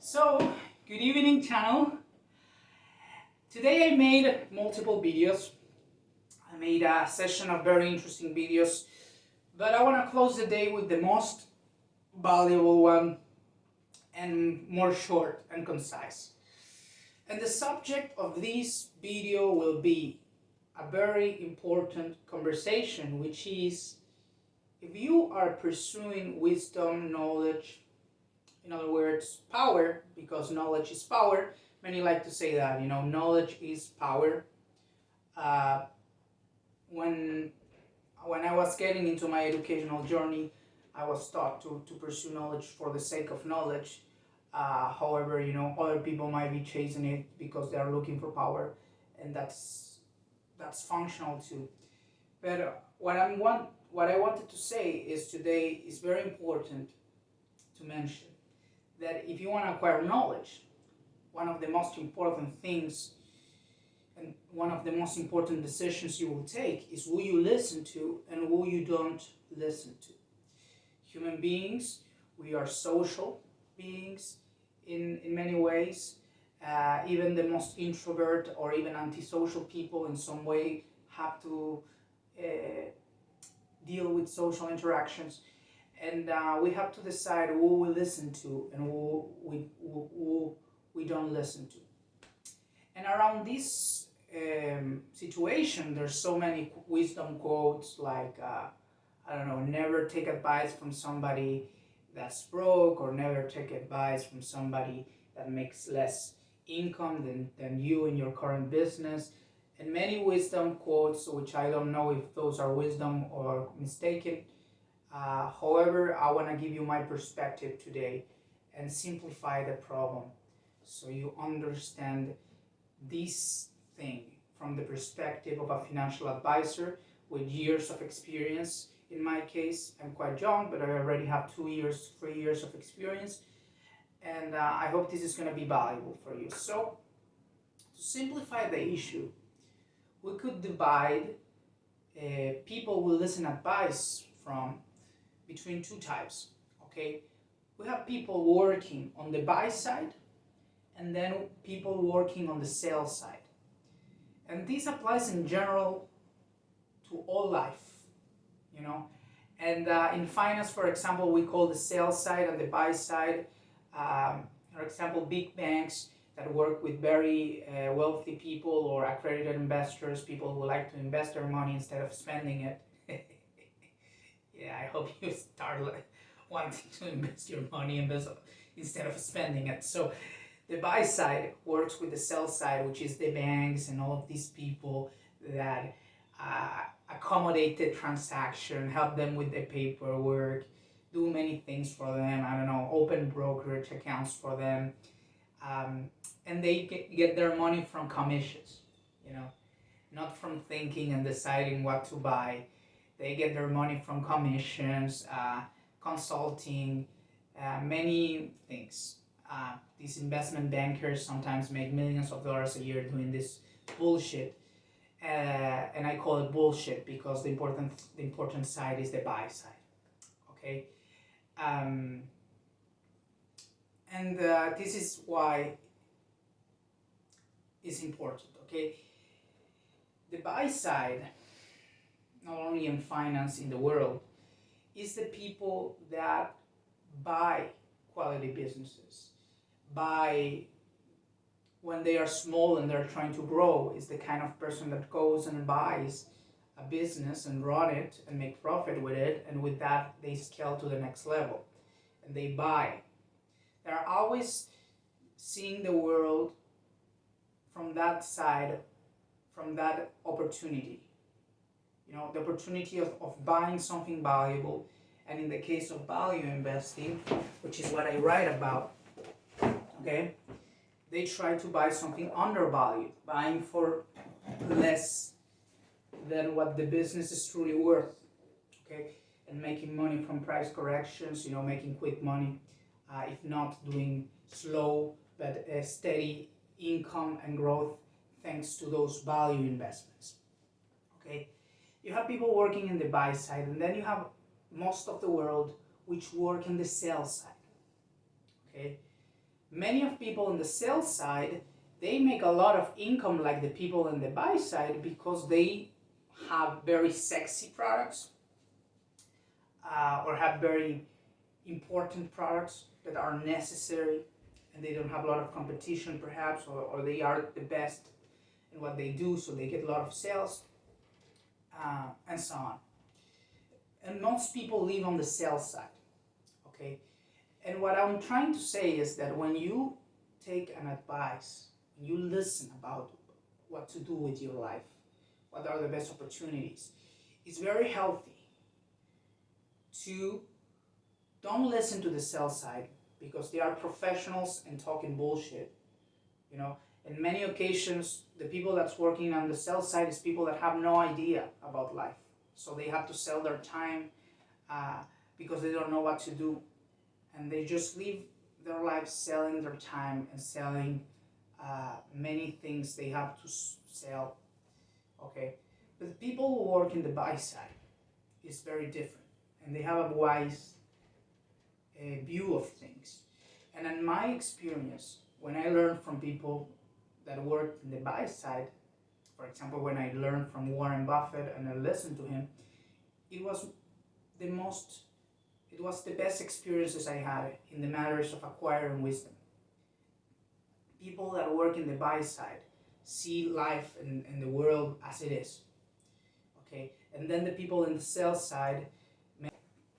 So, good evening channel. Today I made multiple videos. I made a session of very interesting videos, but I want to close the day with the most valuable one and more short and concise. And the subject of this video will be a very important conversation, which is if you are pursuing wisdom, knowledge, in other words, power, because knowledge is power. Many like to say that, knowledge is power. Uh, when I was getting into my educational journey, I was taught to pursue knowledge for the sake of knowledge. However, other people might be chasing it because they are looking for power, and that's functional too. But what I wanted to say is today is very important to mention that if you want to acquire knowledge, one of the most important things and one of the most important decisions you will take is who you listen to and who you don't listen to. Human beings, we are social beings in many ways. Even the most introvert or even antisocial people in some way have to deal with social interactions. And we have to decide who we listen to and who we don't listen to. And around this situation, there's so many wisdom quotes like, never take advice from somebody that's broke, or never take advice from somebody that makes less income than you in your current business. And many wisdom quotes, which I don't know if those are wisdom or mistaken. However, I want to give you my perspective today and simplify the problem so you understand this thing from the perspective of a financial advisor with years of experience. In my case, I'm quite young, but I already have 3 years of experience, and I hope this is going to be valuable for you. So, to simplify the issue, we could divide people who listen advice from between two types. Okay, we have people working on the buy side, and then people working on the sell side. And this applies in general to all life, And in finance, for example, we call the sell side and the buy side. For example, big banks that work with very wealthy people or accredited investors, people who like to invest their money instead of spending it. Yeah, I hope you start wanting to invest your money instead of spending it. So the buy side works with the sell side, which is the banks and all of these people that accommodate the transaction, help them with the paperwork, do many things for them, open brokerage accounts for them. And they get their money from commissions, not from thinking and deciding what to buy. They get their money from commissions, consulting, many things. These investment bankers sometimes make millions of dollars a year doing this bullshit. And I call it bullshit because the important side is the buy side. Okay? And this is why it's important. Okay? The buy side, not only in finance, in the world, is the people that buy quality businesses. Buy when they are small and they're trying to grow, is the kind of person that goes and buys a business and run it and make profit with it, and with that they scale to the next level and they buy. They're always seeing the world from that side, from that opportunity. The opportunity of buying something valuable, and in the case of value investing, which is what I write about, okay, they try to buy something undervalued, buying for less than what the business is truly worth, okay, and making money from price corrections, making quick money, if not doing slow but steady income and growth thanks to those value investments, okay. You have people working in the buy side, and then you have most of the world which work in the sell side, okay. Many of people on the sell side, they make a lot of income like the people on the buy side because they have very sexy products, or have very important products that are necessary, and they don't have a lot of competition perhaps, or they are the best in what they do, so they get a lot of sales, and so on. And most people live on the sales side, okay? And what I'm trying to say is that when you take an advice, when you listen about what to do with your life, what are the best opportunities, it's very healthy to don't listen to the sell side because they are professionals and talking bullshit. You know, in many occasions, the people that's working on the sell side is people that have no idea about life. So they have to sell their time because they don't know what to do. And they just live their life selling their time and selling many things they have to sell. Okay, but the people who work in the buy side is very different, and they have a wise view of things. And in my experience, when I learned from people that worked in the buy side, for example, when I learned from Warren Buffett and I listened to him, it was the best experiences I had in the matters of acquiring wisdom. People that work in the buy side see life and the world as it is. Okay, and then the people in the sell side,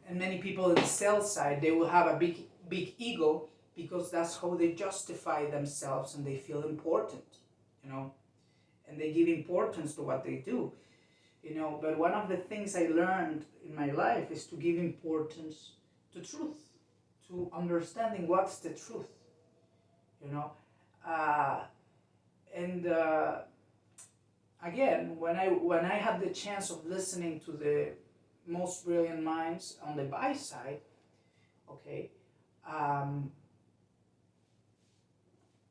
and many people in the sell side, they will have a big ego because that's how they justify themselves and they feel important, you know, and they give importance to what they do, you know. But one of the things I learned in my life is to give importance to truth, to understanding what's the truth, you know. And again, when I had the chance of listening to the most brilliant minds on the buy side, okay,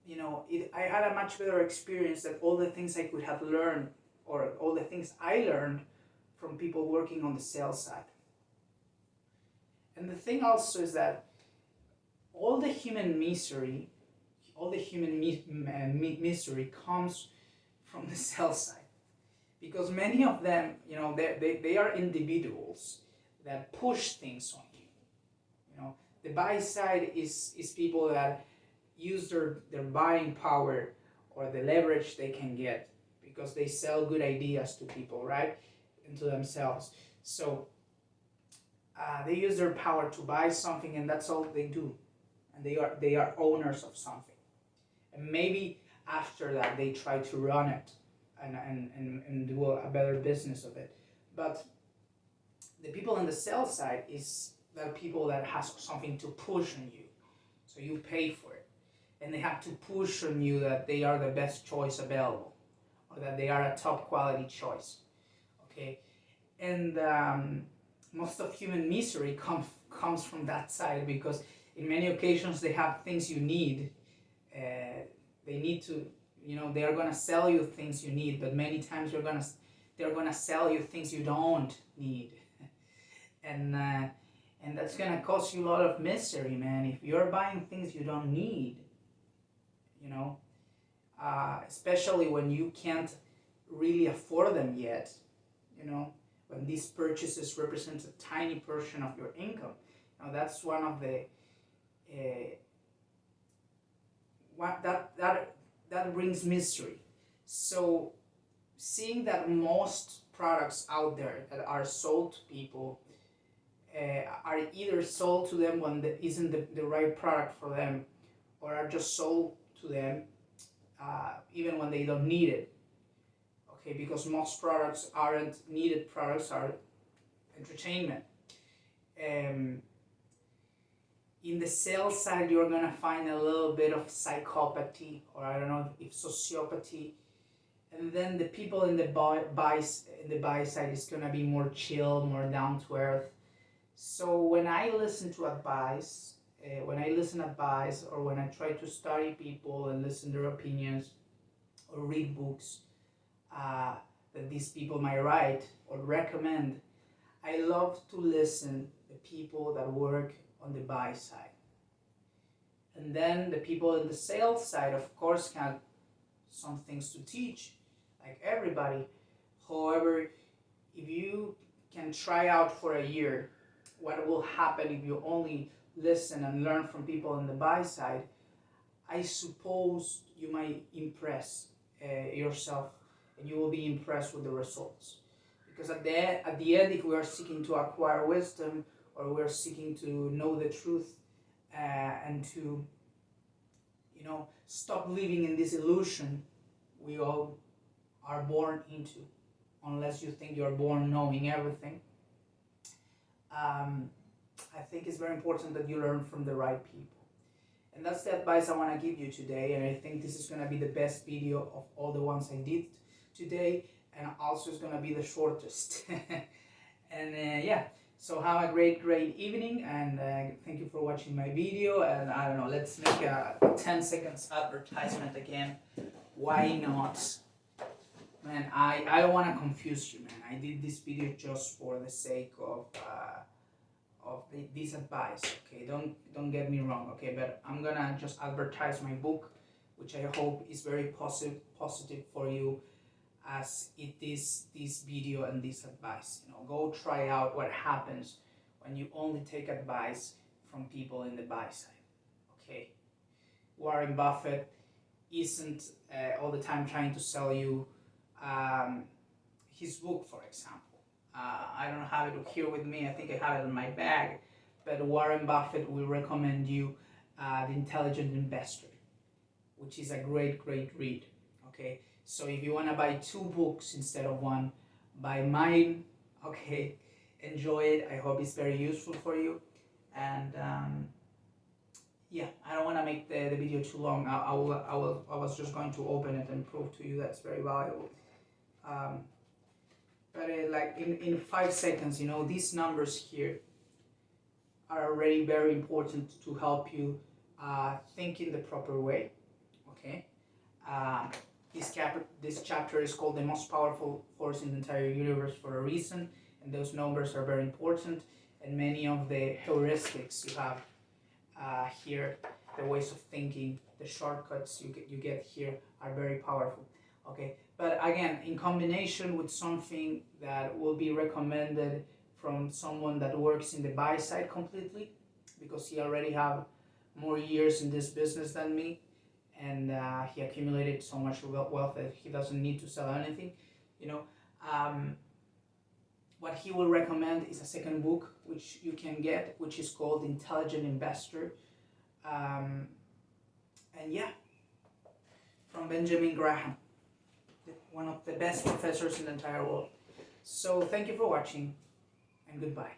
you know, I had a much better experience than all the things I could have learned, or all the things I learned from people working on the sales side. And the thing also is that all the human misery comes from the sales side, because many of them, you know, they are individuals that push things on you. You know, the buy side is people that use their buying power or the leverage they can get because they sell good ideas to people, right, and to themselves. So they use their power to buy something, and that's all they do, and they are owners of something. And maybe after that they try to run it and do a better business of it. But the people on the sales side is the people that has something to push on you, so you pay for it, and they have to push on you that they are the best choice available, or that they are a top quality choice. Okay, and most of human misery comes from that side, because in many occasions they have things you need. They need to, you know, they are gonna sell you things you need, but many times they're gonna sell you things you don't need, and that's gonna cause you a lot of misery, man. If you're buying things you don't need, you know, especially when you can't really afford them yet, you know, when these purchases represent a tiny portion of your income. Now that's one of the that brings misery. So seeing that most products out there that are sold to people are either sold to them when isn't the right product for them, or are just sold to them even when they don't need it. Okay, because most products aren't needed products, are entertainment. In the sales side, you're gonna find a little bit of psychopathy, or I don't know if sociopathy, and then the people in the buy side is gonna be more chill, more down to earth. So when I listen to advice, or when I try to study people and listen to their opinions, or read books that these people might write or recommend, I love to listen to people that work on the buy side. And then the people in the sales side, of course, have some things to teach, like everybody. However, if you can try out for a year, what will happen if you only listen and learn from people on the buy side, I suppose you might impress yourself, and you will be impressed with the results. Because at the end, if we are seeking to acquire wisdom, or we're seeking to know the truth, and to, stop living in this illusion we all are born into, unless you think you're born knowing everything. I think it's very important that you learn from the right people. And that's the advice I want to give you today. And I think this is going to be the best video of all the ones I did today. And also it's going to be the shortest. And yeah, so have a great evening. And thank you for watching my video. And I don't know, let's make a 10 seconds advertisement again. Why not? Man, I don't want to confuse you, man. I did this video just for the sake of this advice, okay? Don't get me wrong, okay? But I'm gonna just advertise my book, which I hope is very positive for you, as it is this video and this advice. Go try out what happens when you only take advice from people in the buy side, okay? Warren Buffett isn't all the time trying to sell you his book, for example. I don't have it here with me. I think I have it in my bag. But Warren Buffett will recommend you The Intelligent Investor, which is a great read. Okay, so if you want to buy 2 books instead of 1, buy mine. Okay, enjoy it. I hope it's very useful for you. And yeah, I don't want to make the video too long. I was just going to open it and prove to you that's very valuable. But like in 5 seconds, these numbers here are already very important to help you think in the proper way. Okay, this chapter is called The Most Powerful Force in the Entire Universe for a reason, and those numbers are very important. And many of the heuristics you have here, the ways of thinking, the shortcuts you get here are very powerful. Okay, but again, in combination with something that will be recommended from someone that works in the buy side completely, because he already have more years in this business than me, and he accumulated so much wealth that he doesn't need to sell anything. What he will recommend is a second book, which you can get, which is called Intelligent Investor. And yeah, from Benjamin Graham, one of the best professors in the entire world. So thank you for watching, and goodbye.